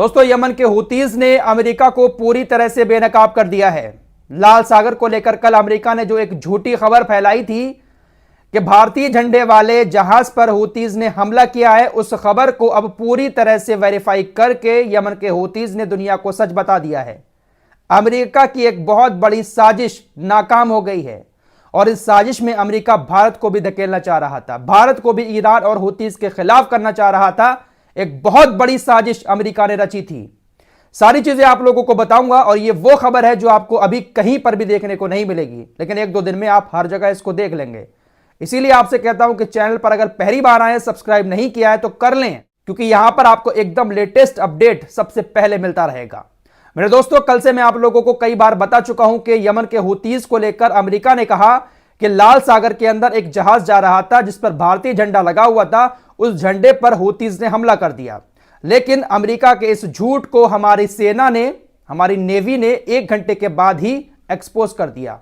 दोस्तों, यमन के हूतीज ने अमेरिका को पूरी तरह से बेनकाब कर दिया है। लाल सागर को लेकर कल अमेरिका ने जो एक झूठी खबर फैलाई थी कि भारतीय झंडे वाले जहाज पर हूतीज ने हमला किया है, उस खबर को अब पूरी तरह से वेरीफाई करके यमन के हूतीज ने दुनिया को सच बता दिया है। अमेरिका की एक बहुत बड़ी साजिश नाकाम हो गई है और इस साजिश में अमेरिका भारत को भी धकेलना चाह रहा था, भारत को भी ईरान और हूतीज के खिलाफ करना चाह रहा था। एक बहुत बड़ी साजिश अमेरिका ने रची थी। सारी चीजें आप लोगों को बताऊंगा और ये वो खबर है जो आपको अभी कहीं पर भी देखने को नहीं मिलेगी, लेकिन एक दो दिन में आप हर जगह इसको देख लेंगे। इसीलिए आपसे कहता हूं कि चैनल पर अगर पहली बार आए, सब्सक्राइब नहीं किया है तो कर लें, क्योंकि यहां पर आपको एकदम लेटेस्ट अपडेट सबसे पहले मिलता रहेगा। मेरे दोस्तों, कल से मैं आप लोगों को कई बार बता चुका हूं कि यमन के हूतीज को लेकर अमेरिका ने कहा कि लाल सागर के अंदर एक जहाज जा रहा था जिस पर भारतीय झंडा लगा हुआ था, उस झंडे पर हूतीज ने हमला कर दिया। लेकिन अमेरिका के इस झूठ को हमारी सेना ने, हमारी नेवी ने 1 घंटे के बाद ही एक्सपोज कर दिया।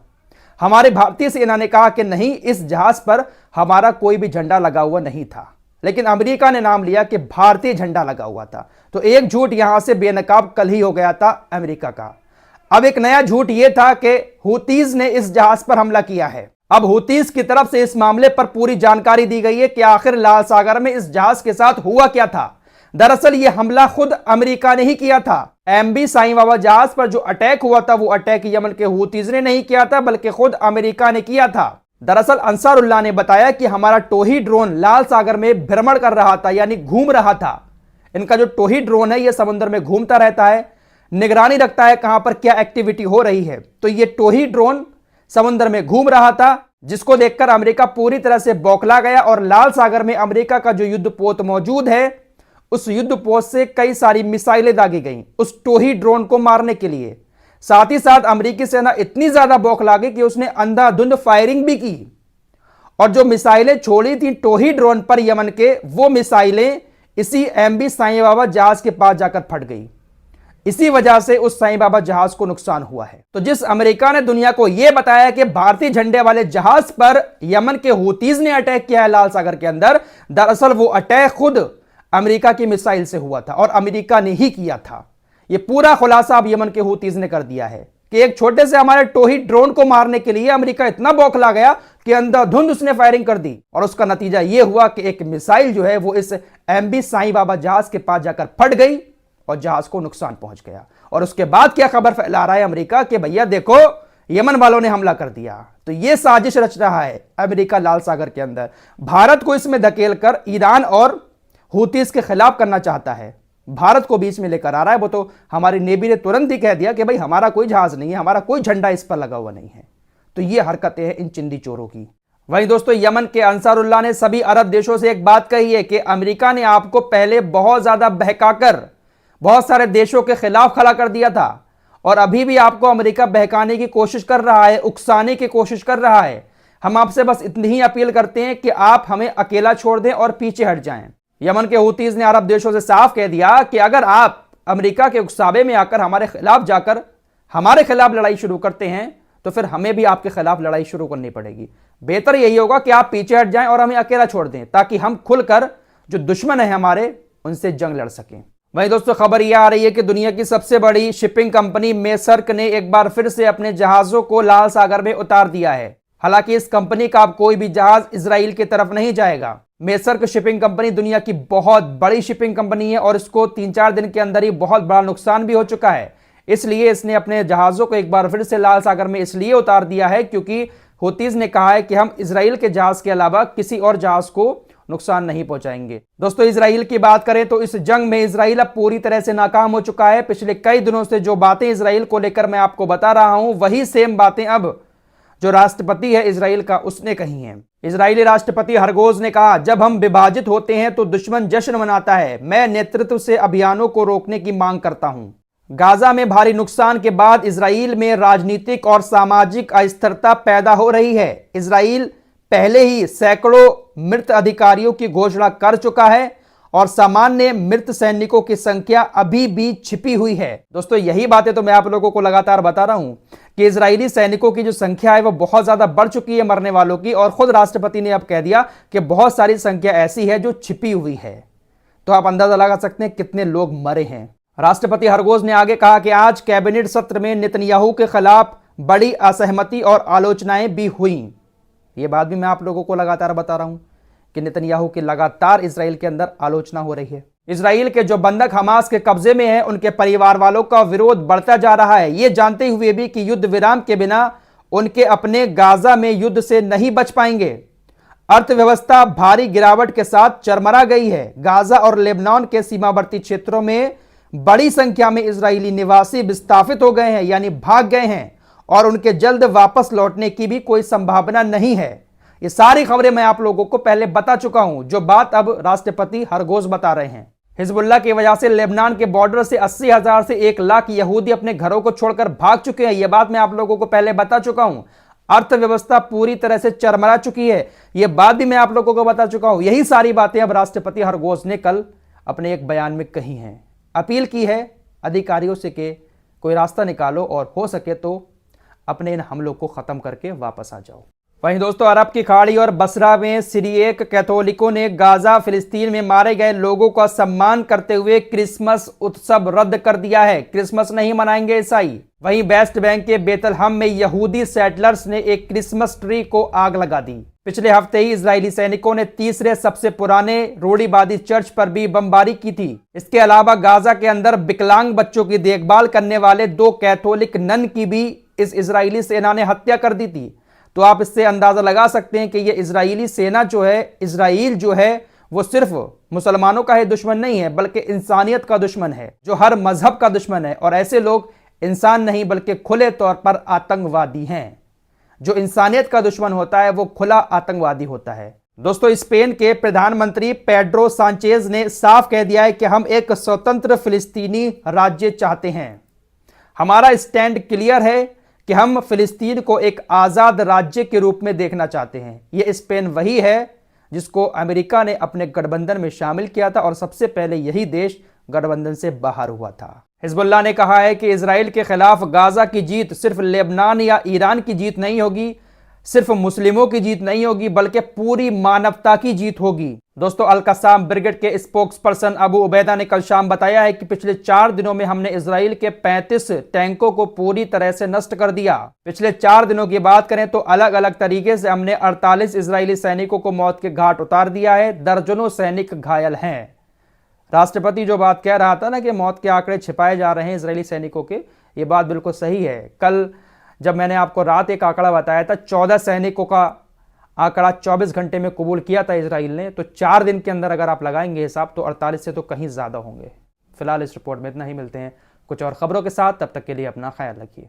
हमारी भारतीय सेना ने कहा कि नहीं, इस जहाज पर हमारा कोई भी झंडा लगा हुआ नहीं था, लेकिन अमेरिका ने नाम लिया कि भारतीय झंडा लगा हुआ था। तो एक झूठ यहां से बेनकाब कल ही हो गया था अमेरिका का। अब एक नया झूठ यह था कि हूतीज ने इस जहाज पर हमला किया है। अब हूतीज की तरफ से इस मामले पर पूरी जानकारी दी गई है कि आखिर लाल सागर में इस जहाज के साथ हुआ क्या था। दरअसल यह हमला खुद अमेरिका ने ही किया था। एमवी साईं बाबा जहाज पर जो अटैक हुआ था, वो अटैक यमन के हूतीज ने नहीं किया था, बल्कि खुद अमेरिका ने किया था। दरअसल अंसारुल्लाह ने बताया कि हमारा टोही ड्रोन लाल सागर में भ्रमण कर रहा था, यानी घूम रहा था। इनका जो टोही ड्रोन है, यह समुद्र में घूमता रहता है, निगरानी रखता है कहां पर क्या एक्टिविटी हो रही है। तो यह टोही ड्रोन समुद्र में घूम रहा था, जिसको देखकर अमेरिका पूरी तरह से बौखला गया और लाल सागर में अमेरिका का जो युद्धपोत मौजूद है, उस युद्धपोत से कई सारी मिसाइलें दागी गईं उस टोही ड्रोन को मारने के लिए। साथ ही साथ अमेरिकी सेना इतनी ज्यादा बौखला गई कि उसने अंधाधुंध फायरिंग भी की और जो मिसाइलें छोड़ी थी टोही ड्रोन पर यमन के, वो मिसाइलें इसी एमवी साईं बाबा जहाज के पास जाकर फट गई। इसी वजह से उस साईं बाबा जहाज को नुकसान हुआ है। तो जिस अमेरिका ने दुनिया को यह बताया कि भारतीय झंडे वाले जहाज पर यमन के हूतीज ने अटैक किया है लाल सागर के अंदर, दरअसल वो अटैक खुद अमेरिका की मिसाइल से हुआ था और अमेरिका ने ही किया था। यह पूरा खुलासा अब यमन के हूतीज ने कर दिया है कि एक छोटे से हमारे टोही ड्रोन को मारने के लिए अमेरिका इतना बौखला गया कि अंधाधुंध उसने फायरिंग कर दी और उसका नतीजा यह हुआ कि एक मिसाइल जो है वो इस एमवी साईं बाबा जहाज के पास जाकर फट गई और जहाज को नुकसान पहुंच गया। और उसके बाद क्या खबर फैला रहा है अमेरिका कि भैया देखो, यमन वालों ने हमला कर दिया। तो यह साजिश रच रहा है अमेरिका लाल सागर के अंदर। भारत को इसमें धकेलकर ईरान और हूतीज के खिलाफ करना चाहता है, भारत को बीच में लेकर आ रहा है। वो तो हमारी नेवी ने तुरंत ही कह दिया कि भाई हमारा कोई जहाज नहीं है, हमारा कोई झंडा इस पर लगा हुआ नहीं है। तो ये हरकतें हैं इन चिंदी चोरों की। वहीं दोस्तों, यमन के अंसारुल्लाह ने सभी अरब देशों से एक बात कही है कि अमेरिका ने आपको पहले बहुत ज्यादा बहकाकर बहुत सारे देशों के खिलाफ खड़ा कर दिया था और अभी भी आपको अमेरिका बहकाने की कोशिश कर रहा है, उकसाने की कोशिश कर रहा है। हम आपसे बस इतनी ही अपील करते हैं कि आप हमें अकेला छोड़ दें और पीछे हट जाएं। यमन के हूतीज ने अरब देशों से साफ कह दिया कि अगर आप अमेरिका के उकसावे में आकर हमारे खिलाफ जाकर हमारे खिलाफ लड़ाई शुरू करते हैं तो फिर हमें भी आपके खिलाफ लड़ाई शुरू करनी पड़ेगी। बेहतर यही होगा कि आप पीछे हट जाएं और हमें अकेला छोड़ दें, ताकि हम खुलकर जो दुश्मन है हमारे, उनसे जंग लड़ सकें। वहीं दोस्तों, खबर यह आ रही है कि दुनिया की सबसे बड़ी शिपिंग कंपनी मेसर्क ने एक बार फिर से अपने जहाजों को लाल सागर में उतार दिया है। हालांकि इस कंपनी का अब कोई भी जहाज इजराइल की तरफ नहीं जाएगा। मेसर्क शिपिंग कंपनी दुनिया की बहुत बड़ी शिपिंग कंपनी है और इसको 3-4 दिन के अंदर ही बहुत बड़ा नुकसान भी हो चुका है। इसलिए इसने अपने जहाजों को एक बार फिर से लाल सागर में इसलिए उतार दिया है क्योंकि हूतीज ने कहा है कि हम इजराइल के जहाज के अलावा किसी और जहाज को नुकसान नहीं पहुंचाएंगे। दोस्तों, इजराइल की बात करें तो इस जंग में इजराइल अब पूरी तरह से नाकाम हो चुका है। पिछले कई दिनों से जो बातें इजराइल को लेकर मैं आपको बता रहा हूं, वही सेम बातें अब जो राष्ट्रपति है इजराइल का, उसने कही हैं। इजरायली राष्ट्रपति हरगोज ने कहा, जब हम विभाजित होते हैं तो दुश्मन जश्न मनाता है। मैं नेतृत्व से अभियानों को रोकने की मांग करता हूं। गाजा में भारी नुकसान के बाद इजराइल में राजनीतिक और सामाजिक अस्थिरता पैदा हो रही है। इजराइल पहले ही सैकड़ों मृत अधिकारियों की घोषणा कर चुका है और सामान्य मृत सैनिकों की संख्या अभी भी छिपी हुई है। दोस्तों, यही बातें तो मैं आप लोगों को लगातार बता रहा हूं कि इजरायली सैनिकों की जो संख्या है वो बहुत ज्यादा बढ़ चुकी है मरने वालों की, और खुद राष्ट्रपति ने अब कह दिया कि बहुत सारी संख्या ऐसी है जो छिपी हुई है। तो आप अंदाजा लगा सकते हैं कितने लोग मरे हैं। राष्ट्रपति हरगोज ने आगे कहा कि आज कैबिनेट सत्र में नेतन्याहू के खिलाफ बड़ी असहमति और आलोचनाएं भी हुई। ये बात भी मैं आप लोगों को लगातार बता रहा हूं कि नेतन्याहू की लगातार इजराइल के अंदर आलोचना हो रही है। इजराइल के जो बंधक हमास के कब्जे में हैं, उनके परिवार वालों का विरोध बढ़ता जा रहा है, ये जानते हुए भी कि युद्ध विराम के बिना उनके अपने गाजा में युद्ध से नहीं बच पाएंगे। अर्थव्यवस्था भारी गिरावट के साथ चरमरा गई है। गाजा और लेबनान के सीमावर्ती क्षेत्रों में बड़ी संख्या में इजरायली निवासी विस्थापित हो गए हैं, यानी भाग गए हैं, और उनके जल्द वापस लौटने की भी कोई संभावना नहीं है। ये सारी खबरें मैं आप लोगों को पहले बता चुका हूं, जो बात अब राष्ट्रपति हरगोज बता रहे हैं। हिजबुल्लाह की वजह से लेबनान के बॉर्डर से 80,000 से 1 लाख यहूदी अपने घरों को छोड़कर भाग चुके हैं। यह बात मैं आप लोगों को पहले बता चुका हूं। अर्थव्यवस्था पूरी तरह से चरमरा चुकी है, यह बात भी मैं आप लोगों को बता चुका हूं। यही सारी बातें अब राष्ट्रपति हरगोज ने कल अपने एक बयान में कही हैं। अपील की है अधिकारियों से कि कोई रास्ता निकालो और हो सके तो अपने इन हमलों को खत्म करके वापस आ जाओ। वहीं दोस्तों, अरब की खाड़ी और बसरा में सीरियक कैथोलिकों ने गाजा फिलिस्तीन में मारे गए लोगों का सम्मान करते हुए क्रिसमस उत्सव रद्द कर दिया है। क्रिसमस नहीं मनाएंगे ईसाई। वहीं वेस्ट बैंक के बेतलहम में यहूदी सेटलर्स ने एक क्रिसमस ट्री को आग लगा दी। पिछले हफ्ते ही इजरायली सैनिकों ने तीसरे सबसे पुराने रूढ़िवादी चर्च पर भी बमबारी की थी। इसके अलावा गाजा के अंदर विकलांग बच्चों की देखभाल करने वाले 2 कैथोलिक नन की भी इस इजरायली सेना ने हत्या कर दी थी। तो आप इससे अंदाजा लगा सकते हैं कि ये इजरायली सेना जो है, इजराइल जो है, वो सिर्फ मुसलमानों का ही दुश्मन नहीं है, बल्कि इंसानियत का दुश्मन है, जो हर मजहब का दुश्मन है। और ऐसे लोग इंसान नहीं बल्कि खुले तौर पर आतंकवादी हैं। जो इंसानियत का दुश्मन होता है वो खुला आतंकवादी होता है। दोस्तों, स्पेन के प्रधानमंत्री पेड्रो सांचेज ने साफ कह दिया है कि हम एक स्वतंत्र फिलिस्तीनी राज्य चाहते हैं। हमारा स्टैंड क्लियर है कि हम फिलिस्तीन को एक आज़ाद राज्य के रूप में देखना चाहते हैं। यह स्पेन वही है जिसको अमेरिका ने अपने गठबंधन में शामिल किया था और सबसे पहले यही देश गठबंधन से बाहर हुआ था। हिजबुल्लाह ने कहा है कि इजराइल के खिलाफ गाजा की जीत सिर्फ लेबनान या ईरान की जीत नहीं होगी, सिर्फ मुस्लिमों की जीत नहीं होगी, बल्कि पूरी मानवता की जीत होगी। दोस्तों, अल कसाम ब्रिगेड के स्पोक्स पर्सन अबू उबैदा ने कल शाम बताया है कि पिछले 4 दिनों में हमने इजराइल के 35 टैंकों को पूरी तरह से नष्ट कर दिया। पिछले 4 दिनों की बात करें तो अलग अलग तरीके से हमने 48 इजरायली सैनिकों को मौत के घाट उतार दिया है। दर्जनों सैनिक घायल हैं। राष्ट्रपति जो बात कह रहा था ना कि मौत के आंकड़े छिपाए जा रहे हैं इजरायली सैनिकों के, ये बात बिल्कुल सही है। कल जब मैंने आपको रात एक आंकड़ा बताया था, 14 सैनिकों का आंकड़ा 24 घंटे में कबूल किया था इजराइल ने, तो 4 दिन के अंदर अगर आप लगाएंगे हिसाब तो 48 से तो कहीं ज़्यादा होंगे। फिलहाल इस रिपोर्ट में इतना ही। मिलते हैं कुछ और खबरों के साथ, तब तक के लिए अपना ख्याल रखिए।